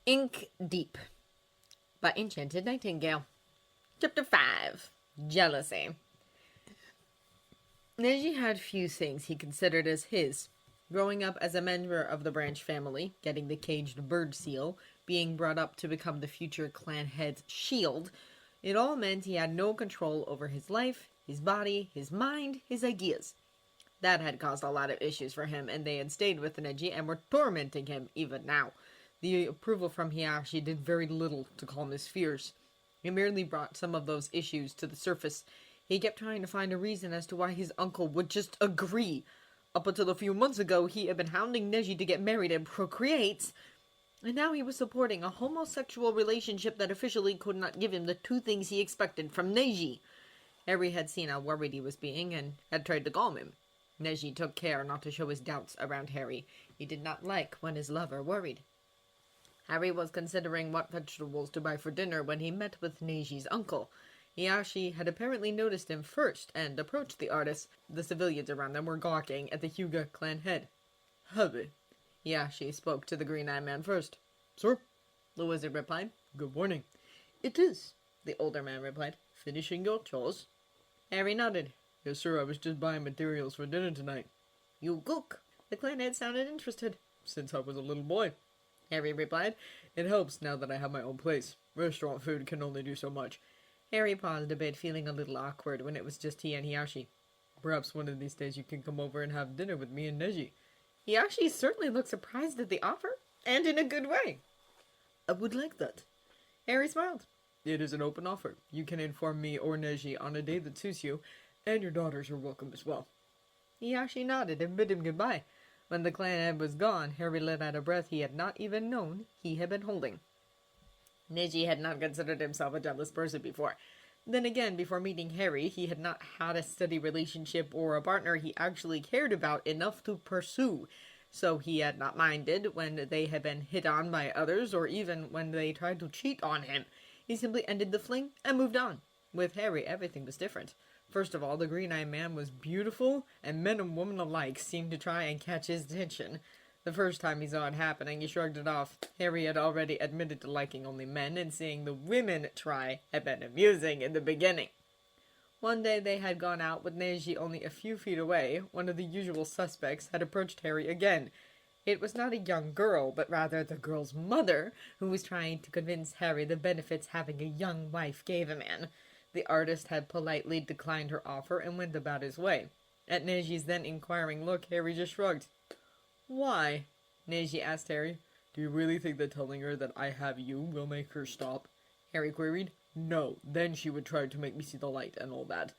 Ink Deep by Enchanted Nightingale. Chapter 5. Jealousy. Neji had few things he considered as his. Growing up as a member of the branch family, getting the caged bird seal, being brought up to become the future clan head's shield, it all meant he had no control over his life, his body, his mind, his ideas. That had caused a lot of issues for him, and they had stayed with Neji and were tormenting him even now. The approval from Hiashi did very little to calm his fears. It merely brought some of those issues to the surface. He kept trying to find a reason as to why his uncle would just agree. Up until a few months ago, he had been hounding Neji to get married and procreate, and now he was supporting a homosexual relationship that officially could not give him the two things he expected from Neji. Harry had seen how worried he was being and had tried to calm him. Neji took care not to show his doubts around Harry. He did not like when his lover worried. Harry was considering what vegetables to buy for dinner when he met with Neji's uncle. Hiashi had apparently noticed him first and approached the artist. The civilians around them were gawking at the Hyuga clan head. Harry. Hiashi spoke to the green-eyed man first. Sir? The wizard replied. Good morning. It is, the older man replied. Finishing your chores? Harry nodded. Yes, sir, I was just buying materials for dinner tonight. You cook? The clan head sounded interested. Since I was a little boy. Harry replied. It helps now that I have my own place. Restaurant food can only do so much. Harry paused a bit, feeling a little awkward when it was just he and Hiashi. Perhaps one of these days you can come over and have dinner with me and Neji. Hiashi certainly looked surprised at the offer, and in a good way. I would like that. Harry smiled. It is an open offer. You can inform me or Neji on a day that suits you, and your daughters are welcome as well. Hiashi nodded and bid him goodbye. When the clan head was gone, Harry let out a breath he had not even known he had been holding. Neji had not considered himself a jealous person before. Then again, before meeting Harry, he had not had a steady relationship or a partner he actually cared about enough to pursue. So he had not minded when they had been hit on by others or even when they tried to cheat on him. He simply ended the fling and moved on. With Harry, everything was different. First of all, the green-eyed man was beautiful, and men and women alike seemed to try and catch his attention. The first time he saw it happening, he shrugged it off. Harry had already admitted to liking only men, and seeing the women try had been amusing in the beginning. One day they had gone out with Neji only a few feet away. One of the usual suspects had approached Harry again. It was not a young girl, but rather the girl's mother, who was trying to convince Harry the benefits having a young wife gave a man. The artist had politely declined her offer and went about his way. At Neji's then inquiring look, Harry just shrugged. Why? Neji asked Harry. Do you really think that telling her that I have you will make her stop? Harry queried. No, then she would try to make me see the light and all that.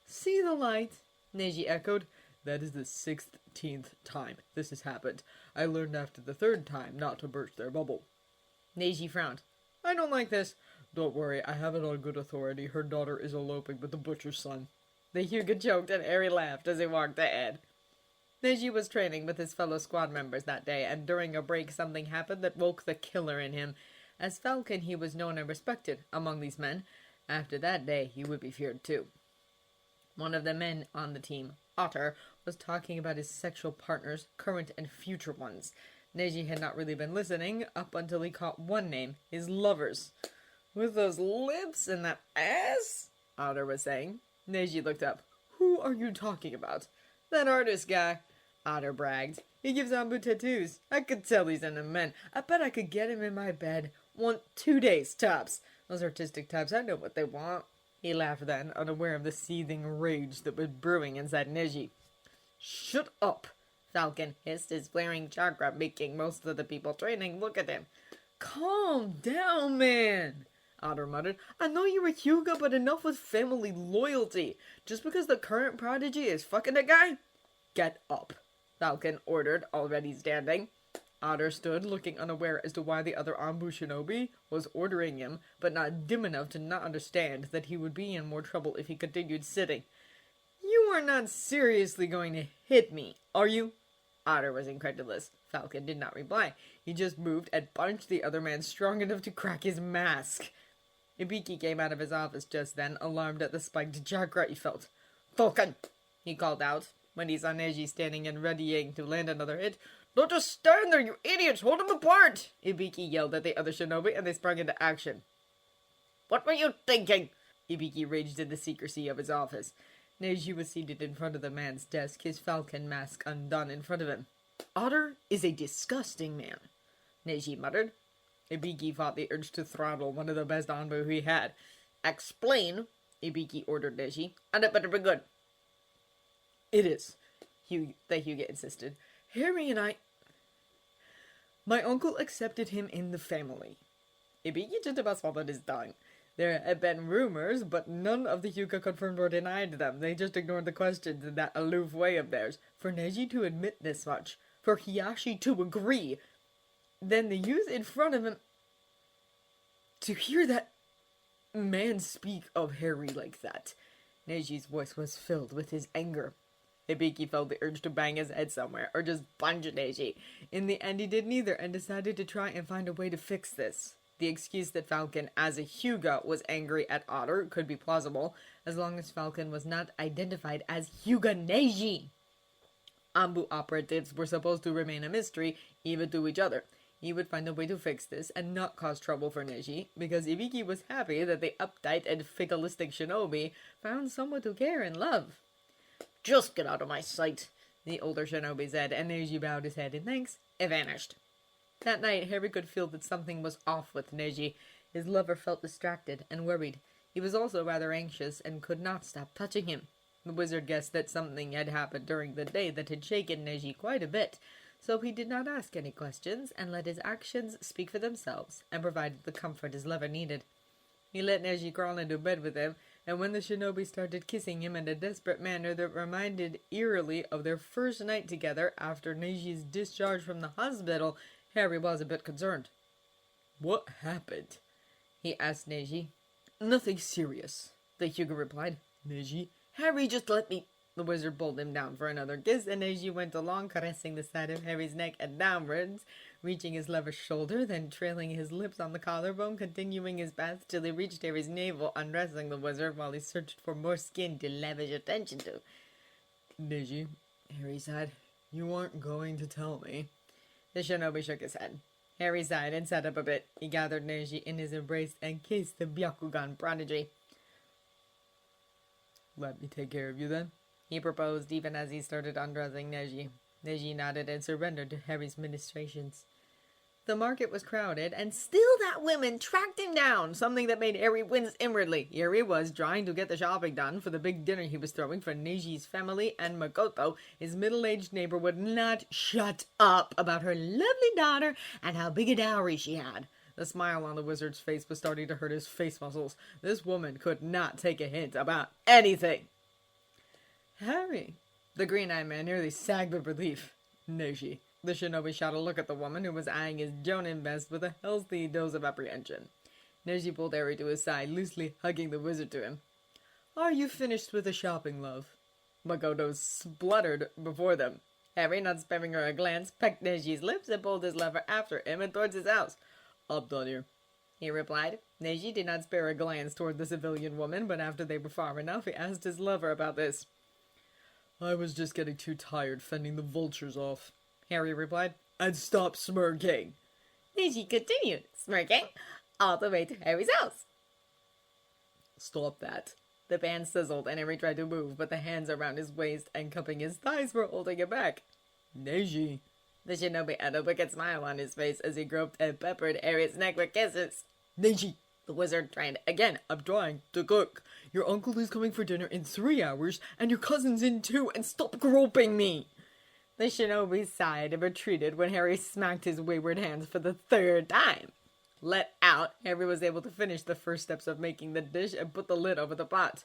See the light? Neji echoed. That is the 16th time this has happened. I learned after the 3rd time not to burst their bubble. Neji frowned. I don't like this. Don't worry, I have it on good authority. Her daughter is eloping with the butcher's son. The Hyuga joked and Harry laughed as he walked ahead. Neji was training with his fellow squad members that day, and during a break something happened that woke the killer in him. As Falcon, he was known and respected among these men. After that day, he would be feared too. One of the men on the team, Otter, was talking about his sexual partners, current and future ones. Neji had not really been listening up until he caught one name, his lover's. With those lips and that ass? Otter was saying. Neji looked up. Who are you talking about? That artist guy, Otter bragged. He gives Ambu tattoos. I could tell he's into men. I bet I could get him in my bed. 2 days tops. Those artistic types, I know what they want. He laughed then, unaware of the seething rage that was brewing inside Neji. Shut up, Falcon hissed, his flaring chakra making most of the people training look at him. Calm down, man, Otter muttered. I know you're a Hyuga, but enough with family loyalty. Just because the current prodigy is fucking a guy? Get up, Falcon ordered, already standing. Otter stood, looking unaware as to why the other Anbu shinobi was ordering him, but not dim enough to not understand that he would be in more trouble if he continued sitting. You are not seriously going to hit me, are you? Otter was incredulous. Falcon did not reply. He just moved and punched the other man strong enough to crack his mask. Ibiki came out of his office just then, alarmed at the spiked chakra he felt. Falcon, he called out, when he saw Neji standing and readying to land another hit. Don't just stand there, you idiots! Hold them apart! Ibiki yelled at the other shinobi, and they sprung into action. What were you thinking? Ibiki raged in the secrecy of his office. Neji was seated in front of the man's desk, his falcon mask undone in front of him. Otter is a disgusting man, Neji muttered. Ibiki fought the urge to throttle one of the best Anbu he had. Explain, Ibiki ordered Neji, and it better be good. It is, the Hyuga insisted. Harry and I... My uncle accepted him in the family. Ibiki just about swallowed his tongue. There had been rumors, but none of the Hyuga confirmed or denied them. They just ignored the questions in that aloof way of theirs. For Neji to admit this much, for Hiashi to agree, then the youth in front of him... To hear that man speak of Harry like that, Neji's voice was filled with his anger. Ibiki felt the urge to bang his head somewhere, or just punch Neji. In the end, he did neither, and decided to try and find a way to fix this. The excuse that Falcon, as a Hyuga, was angry at Otter could be plausible, as long as Falcon was not identified as Hyuga Neji. Anbu operatives were supposed to remain a mystery, even to each other. He would find a way to fix this, and not cause trouble for Neji, because Ibiki was happy that the uptight and fatalistic shinobi found someone to care and love. Just get out of my sight, the older shinobi said, and Neji bowed his head in thanks and vanished. That night, Harry could feel that something was off with Neji. His lover felt distracted and worried. He was also rather anxious and could not stop touching him. The wizard guessed that something had happened during the day that had shaken Neji quite a bit, so he did not ask any questions and let his actions speak for themselves and provided the comfort his lover needed. He let Neji crawl into bed with him, and when the shinobi started kissing him in a desperate manner that reminded eerily of their first night together after Neji's discharge from the hospital, Harry was a bit concerned. What happened? He asked Neji. Nothing serious, the Hyuga replied. Neji, Harry, just let me... The wizard pulled him down for another kiss, and Neji went along, caressing the side of Harry's neck and downwards, reaching his lover's shoulder, then trailing his lips on the collarbone, continuing his path till he reached Harry's navel, undressing the wizard while he searched for more skin to lavish attention to. Neji, Harry sighed, you aren't going to tell me. The shinobi shook his head. Harry sighed and sat up a bit. He gathered Neji in his embrace and kissed the Byakugan prodigy. Let me take care of you then, he proposed, even as he started undressing Neji. Neji nodded and surrendered to Harry's ministrations. The market was crowded, and still that woman tracked him down, something that made Harry wince inwardly. Here he was, trying to get the shopping done for the big dinner he was throwing for Neji's family, and Makoto, his middle-aged neighbor, would not shut up about her lovely daughter and how big a dowry she had. The smile on the wizard's face was starting to hurt his face muscles. This woman could not take a hint about anything. Harry, the green-eyed man nearly sagged with relief. Neji. The shinobi shot a look at the woman, who was eyeing his jonin best with a healthy dose of apprehension. Neji pulled Harry to his side, loosely hugging the wizard to him. Are you finished with the shopping, love? Makoto spluttered before them. Harry, not sparing her a glance, pecked Neji's lips and pulled his lover after him and towards his house. I'm done here, he replied. Neji did not spare a glance toward the civilian woman, but after they were far enough, he asked his lover about this. I was just getting too tired fending the vultures off, Harry replied. And stop smirking. Neji continued, smirking, all the way to Harry's house. Stop that. The band sizzled, and Harry tried to move, but the hands around his waist and cupping his thighs were holding him back. Neji. The shinobi had a wicked smile on his face as he groped and peppered Harry's neck with kisses. Neji. The wizard trained again. I'm trying to cook. Your uncle is coming for dinner in 3 hours, and your cousin's in 2, and stop groping me. The shinobi sighed and retreated when Harry smacked his wayward hands for the 3rd time. Let out, Harry was able to finish the first steps of making the dish and put the lid over the pot.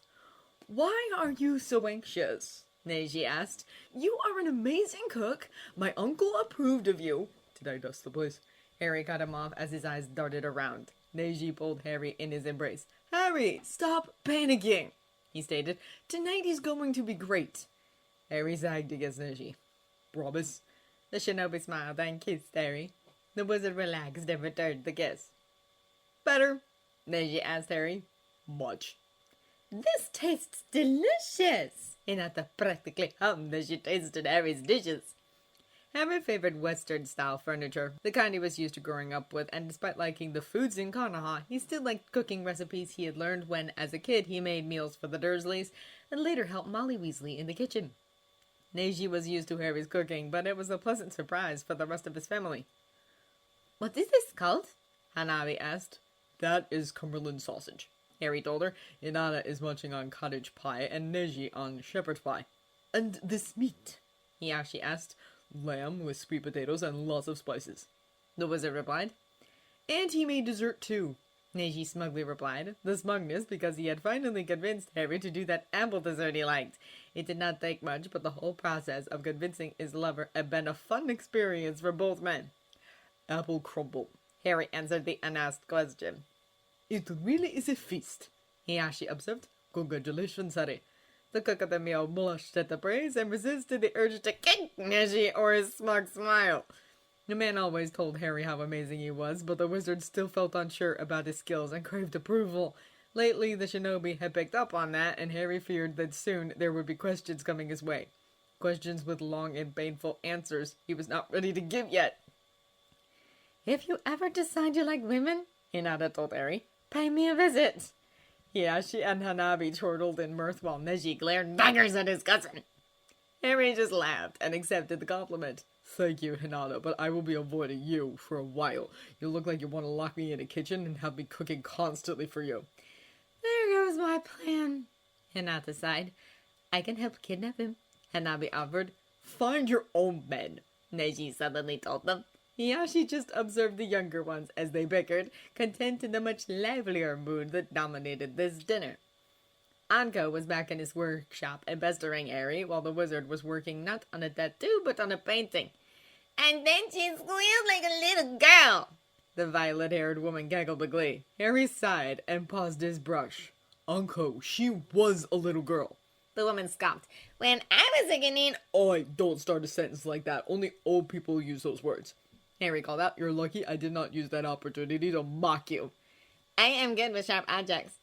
Why are you so anxious? Neji asked. You are an amazing cook. My uncle approved of you. Did I dust the place? Harry cut him off as his eyes darted around. Neji pulled Harry in his embrace. Harry, stop panicking, he stated. Tonight is going to be great. Harry zagged against Neji. Promise? The shinobi smiled and kissed Harry. The wizard relaxed and returned the kiss. Better? Neji asked Harry. Much. This tastes delicious. Hinata practically hummed as she tasted Harry's dishes. Harry favored Western-style furniture, the kind he was used to growing up with, and despite liking the foods in Konoha, he still liked cooking recipes he had learned when, as a kid, he made meals for the Dursleys, and later helped Molly Weasley in the kitchen. Neji was used to Harry's cooking, but it was a pleasant surprise for the rest of his family. "What is this called?" Hanabi asked. "That is Cumberland sausage," Harry told her. "Inada is munching on cottage pie, and Neji on shepherd's pie." "And this meat?" Hiashi asked. "Lamb with sweet potatoes and lots of spices," the wizard replied. "And he made dessert too," Neji smugly replied, the smugness because he had finally convinced Harry to do that apple dessert he liked. It did not take much, but the whole process of convincing his lover had been a fun experience for both men. "Apple crumble," Harry answered the unasked question. "It really is a feast," Hiashi observed. "Congratulations, Harry." The cook of the meal blushed at the praise and resisted the urge to kick Neji or his smug smile. The man always told Harry how amazing he was, but the wizard still felt unsure about his skills and craved approval. Lately, the shinobi had picked up on that, and Harry feared that soon there would be questions coming his way. Questions with long and painful answers he was not ready to give yet. "If you ever decide you like women," Hinata told Harry, "pay me a visit." Hiashi and Hanabi chortled in mirth while Neji glared daggers at his cousin. Harry just laughed and accepted the compliment. "Thank you, Hinata, but I will be avoiding you for a while. You look like you want to lock me in a kitchen and have me cooking constantly for you." "There goes my plan," Hinata sighed. "I can help kidnap him," Hanabi offered. "Find your own men," Neji suddenly told them. Hiashi just observed the younger ones as they bickered, content in the much livelier mood that dominated this dinner. Anko was back in his workshop and pestering Harry while the wizard was working not on a tattoo but on a painting. "And then she squealed like a little girl," the violet-haired woman giggled with glee. Harry sighed and paused his brush. "Anko, she was a little girl," the woman scoffed. "When I was a Ganin—" "Oi, don't start a sentence like that. Only old people use those words," Harry called out. "You're lucky I did not use that opportunity to mock you." "I am good with sharp objects,"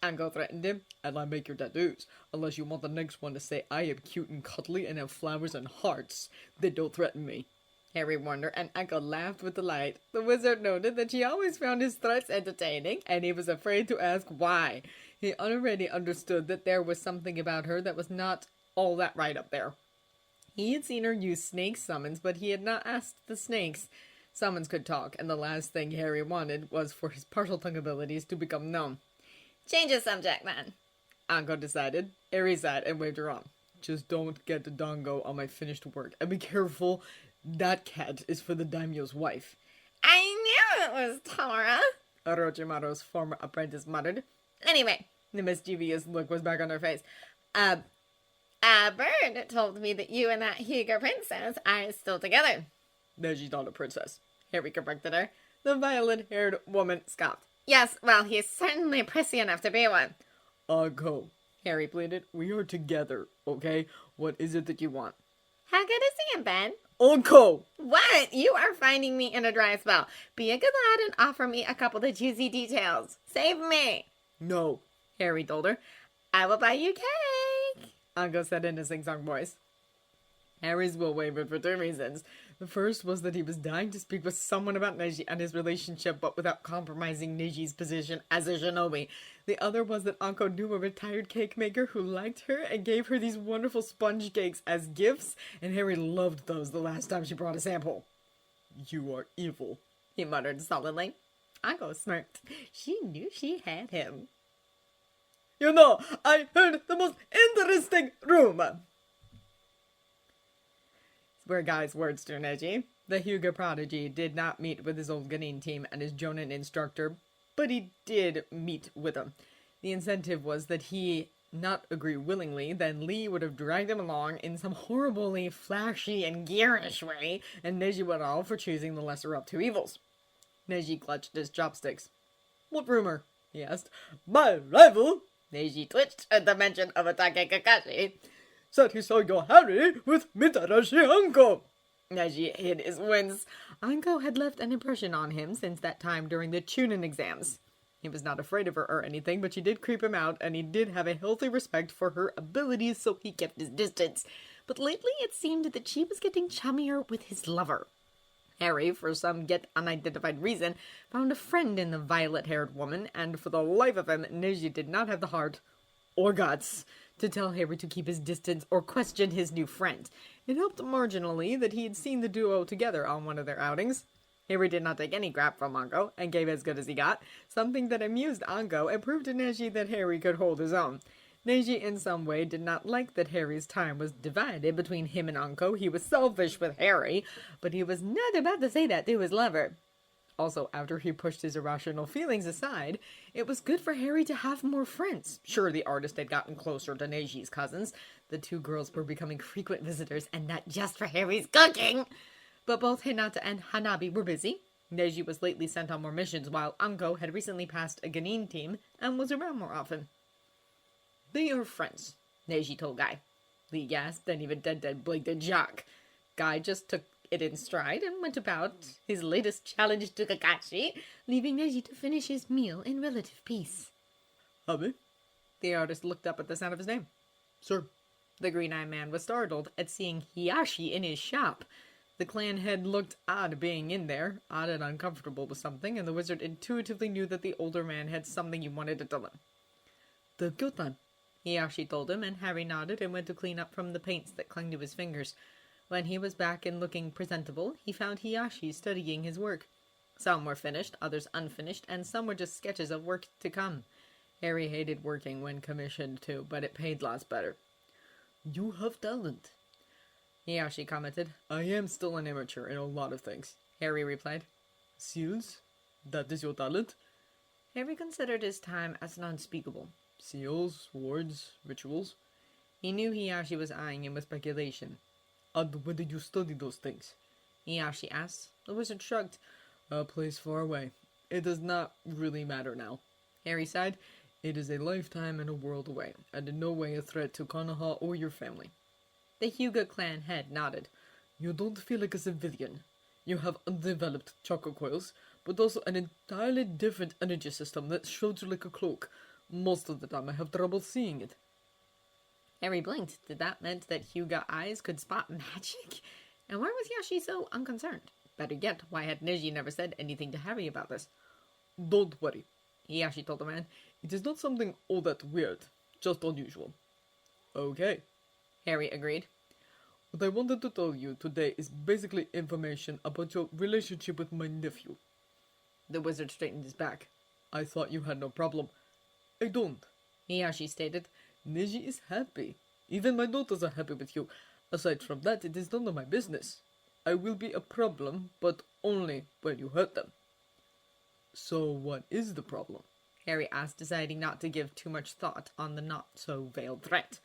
Anko threatened him. "And I make your tattoos. Unless you want the next one to say I am cute and cuddly and have flowers and hearts, then don't threaten me," Harry warned her, and Anko laughed with delight. The wizard noted that she always found his threats entertaining, and he was afraid to ask why. He already understood that there was something about her that was not all that right up there. He had seen her use snake summons, but he had not asked the snakes. Summons could talk, and the last thing Harry wanted was for his partial tongue abilities to become known. "Change the subject, then," Anko decided. Harry sighed and waved her on. "Just don't get the dango on my finished work. And be careful, that cat is for the daimyo's wife." "I knew it was Tora," Orochimaru's former apprentice muttered. "Anyway," the mischievous look was back on her face. A bird told me that you and that Hyuga princess are still together." "Neji's not a princess," Harry corrected her. The violet-haired woman scoffed. "Yes, well, he's certainly prissy enough to be one." "Go," Harry pleaded. "We are together, okay? What is it that you want?" "How good is he in bed?" "Go!" "What? You are finding me in a dry spell. Be a good lad and offer me a couple of juicy details. Save me." "No," Harry told her. "I will buy you cake," Anko said in a sing-song voice. Harry's will wavered for two reasons. The first was that he was dying to speak with someone about Neji and his relationship, but without compromising Neji's position as a shinobi. The other was that Anko knew a retired cake maker who liked her and gave her these wonderful sponge cakes as gifts, and Harry loved those the last time she brought a sample. "You are evil," he muttered sullenly. Anko smirked. She knew she had him. "You know, I heard the most interesting rumor," were Guy's words to Neji. The Hyuga prodigy did not meet with his old Ganin team and his Jonin instructor, but he did meet with them. The incentive was that he not agree willingly, then Lee would have dragged him along in some horribly flashy and gearish way, and Neji would all for choosing the lesser of two evils. Neji clutched his chopsticks. "What rumor?" he asked. "My rival," Neji twitched at the mention of Atake Kakashi, "said he saw your Harry with Mitarashi Anko." Neji hid his wince. Anko had left an impression on him since that time during the Chunin exams. He was not afraid of her or anything, but she did creep him out, and he did have a healthy respect for her abilities, so he kept his distance. but lately it seemed that she was getting chummier with his lover. Harry, for some yet unidentified reason, found a friend in the violet-haired woman, and for the life of him, Neji did not have the heart or guts to tell Harry to keep his distance or question his new friend. It helped marginally that he had seen the duo together on one of their outings. Harry did not take any crap from Anko, and gave as good as he got, something that amused Anko and proved to Neji that Harry could hold his own. Neji in some way did not like that Harry's time was divided between him and Anko. He was selfish with Harry, but he was not about to say that to his lover. Also, after he pushed his irrational feelings aside, it was good for Harry to have more friends. Sure, the artist had gotten closer to Neji's cousins. The two girls were becoming frequent visitors, and not just for Harry's cooking. But both Hinata and Hanabi were busy. Neji was lately sent on more missions, while Anko had recently passed a Ganin team and was around more often. "They are friends," Neji told Guy. Lee gasped and even Dead blinked at Jacques. Guy just took it in stride and went about his latest challenge to Kakashi, leaving Neji to finish his meal in relative peace. Hubby? The artist looked up at the sound of his name. Sir. The green-eyed man was startled at seeing Hiashi in his shop. The clan head looked odd being in there, odd and uncomfortable with something, and the wizard intuitively knew that the older man had something he wanted to tell him. "The good time," Hiashi told him, and Harry nodded and went to clean up from the paints that clung to his fingers. When he was back and looking presentable, he found Hiashi studying his work. Some were finished, others unfinished, and some were just sketches of work to come. Harry hated working when commissioned too, but it paid lots better. "You have talent," Hiashi commented. "I am still an amateur in a lot of things," Harry replied. "Seals? That is your talent?" Harry considered his time as unspeakable. "Seals, words, rituals?" He knew Hiashi was eyeing him with speculation. "And when did you study those things?" Hiashi asked. The wizard shrugged. "A place far away. It does not really matter now." Harry sighed. "It is a lifetime and a world away, and in no way a threat to Konoha or your family." The Hyuga clan head nodded. "You don't feel like a civilian. You have undeveloped chakra coils, but also an entirely different energy system that shows you like a cloak. Most of the time I have trouble seeing it." Harry blinked. Did that mean that Hyuga eyes could spot magic? And why was Hiashi so unconcerned? Better yet, why had Neji never said anything to Harry about this? "Don't worry," Hiashi told the man. "It is not something all that weird, just unusual." "Okay," Harry agreed. "What I wanted to tell you today is basically information about your relationship with my nephew." The wizard straightened his back. "I thought you had no problem." "I don't," Hiashi stated. "Neji is happy. Even my daughters are happy with you. Aside from that, it is none of my business. I will be a problem, but only when you hurt them." "So what is the problem?" Harry asked, deciding not to give too much thought on the not-so-veiled threat.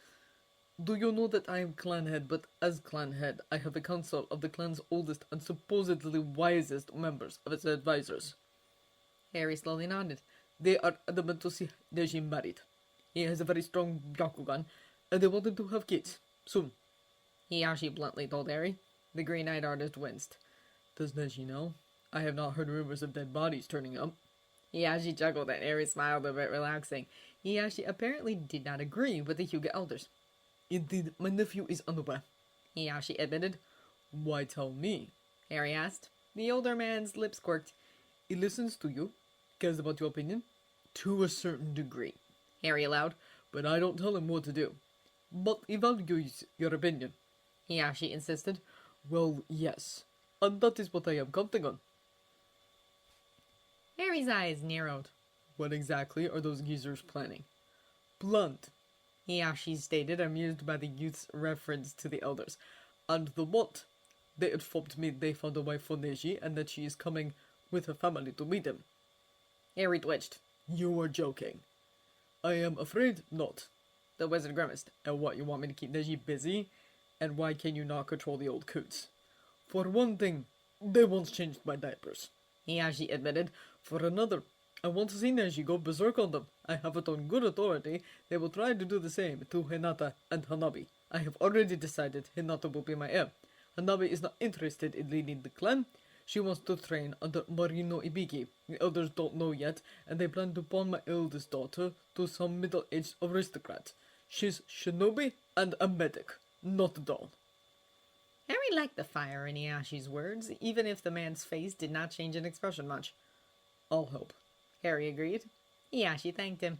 "Do you know that I am clan head, but as clan head, I have a council of the clan's oldest and supposedly wisest members of its advisors?" Harry slowly nodded. "They are adamant to see Neji married. He has a very strong Byakugan, and they want him to have kids. Soon." Hiashi bluntly told Harry. The green-eyed artist winced. "Does Neji know? I have not heard rumors of dead bodies turning up." Hiashi chuckled and Harry smiled a bit, relaxing. Hiashi apparently did not agree with the Hyuga elders. "Indeed, my nephew is unaware," Hiashi admitted. "Why tell me?" Harry asked. The older man's lips quirked. "He listens to you, cares about your opinion, to a certain degree," Harry allowed. "but I don't tell him what to do. But he values your opinion." Hiashi insisted. "Well, yes, and that is what I am counting on." Harry's eyes narrowed. "What exactly are those geezers planning?" "Blunt," Hiashi stated, amused by the youth's reference to the elders. "And the what? They informed me they found a wife for Neji and that she is coming with her family to meet him." Harry twitched. "You are joking." "I am afraid not." The wizard grimaced. "And what, you want me to keep Neji busy? And why can you not control the old coots?" "For one thing, they once changed my diapers," Hiashi admitted. "For another, I want to see Neji go berserk on them. I have it on good authority they will try to do the same to Hinata and Hanabi. I have already decided Hinata will be my heir. Hanabi is not interested in leading the clan. She wants to train under Marino Ibiki. The elders don't know yet, and they plan to pawn my eldest daughter to some middle-aged aristocrat. She's shinobi and a medic, not a doll." Harry liked the fire in Hiyashi's words, even if the man's face did not change in expression much. I'll help, Harry agreed. Hiashi thanked him.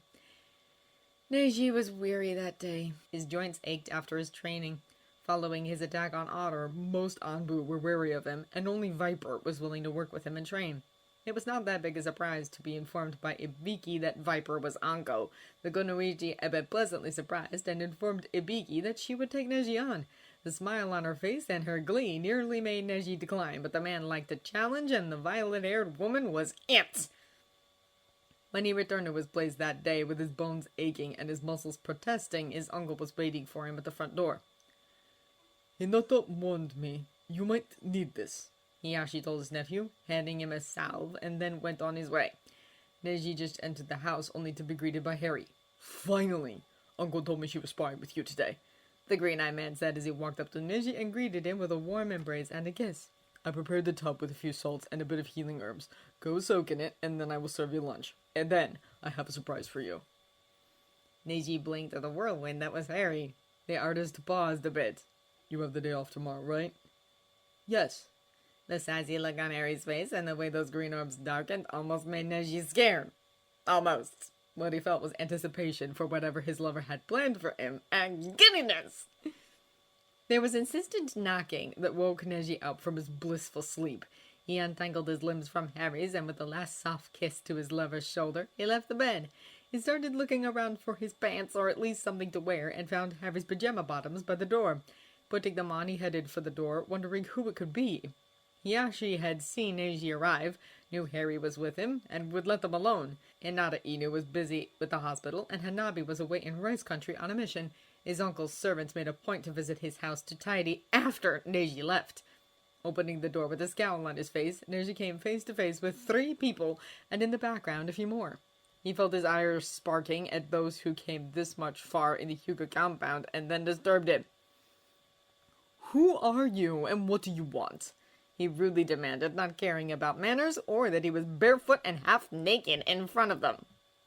Neji was weary that day. His joints ached after his training. Following his attack on Otter, most Anbu were wary of him, and only Viper was willing to work with him and train. It was not that big a surprise to be informed by Ibiki that Viper was Anko. The Gonoichi had been pleasantly surprised and informed Ibiki that she would take Neji on. The smile on her face and her glee nearly made Neji decline, but the man liked a challenge and the violet-haired woman was it. When he returned to his place that day with his bones aching and his muscles protesting, his uncle was waiting for him at the front door. Hinata warned me. You might need this, Hiashi told his nephew, handing him a salve, and then went on his way. Neji just entered the house only to be greeted by Harry. Finally! Uncle told me she was sparring with you today, the green-eyed man said as he walked up to Neji and greeted him with a warm embrace and a kiss. I prepared the tub with a few salts and a bit of healing herbs. Go soak in it, and then I will serve you lunch. And then, I have a surprise for you. Neji blinked at the whirlwind that was Harry. The artist paused a bit. You have the day off tomorrow, right? Yes. The sassy look on Harry's face and the way those green orbs darkened almost made Neji scared. Almost. What he felt was anticipation for whatever his lover had planned for him, and giddiness. There was insistent knocking that woke Neji up from his blissful sleep. He untangled his limbs from Harry's, and with a last soft kiss to his lover's shoulder, he left the bed. He started looking around for his pants, or at least something to wear, and found Harry's pajama bottoms by the door. Putting them on, he headed for the door, wondering who it could be. Hiashi had seen Neji arrive, knew Harry was with him, and would let them alone. Hinata Inu was busy with the hospital, and Hanabi was away in Rice Country on a mission. His uncle's servants made a point to visit his house to tidy after Neji left. Opening the door with a scowl on his face, Neji came face to face with 3 people, and in the background a few more. He felt his ire sparking at those who came this much far in the Hyuga compound, and then disturbed him. Who are you, and what do you want? He rudely demanded, not caring about manners or that he was barefoot and half naked in front of them.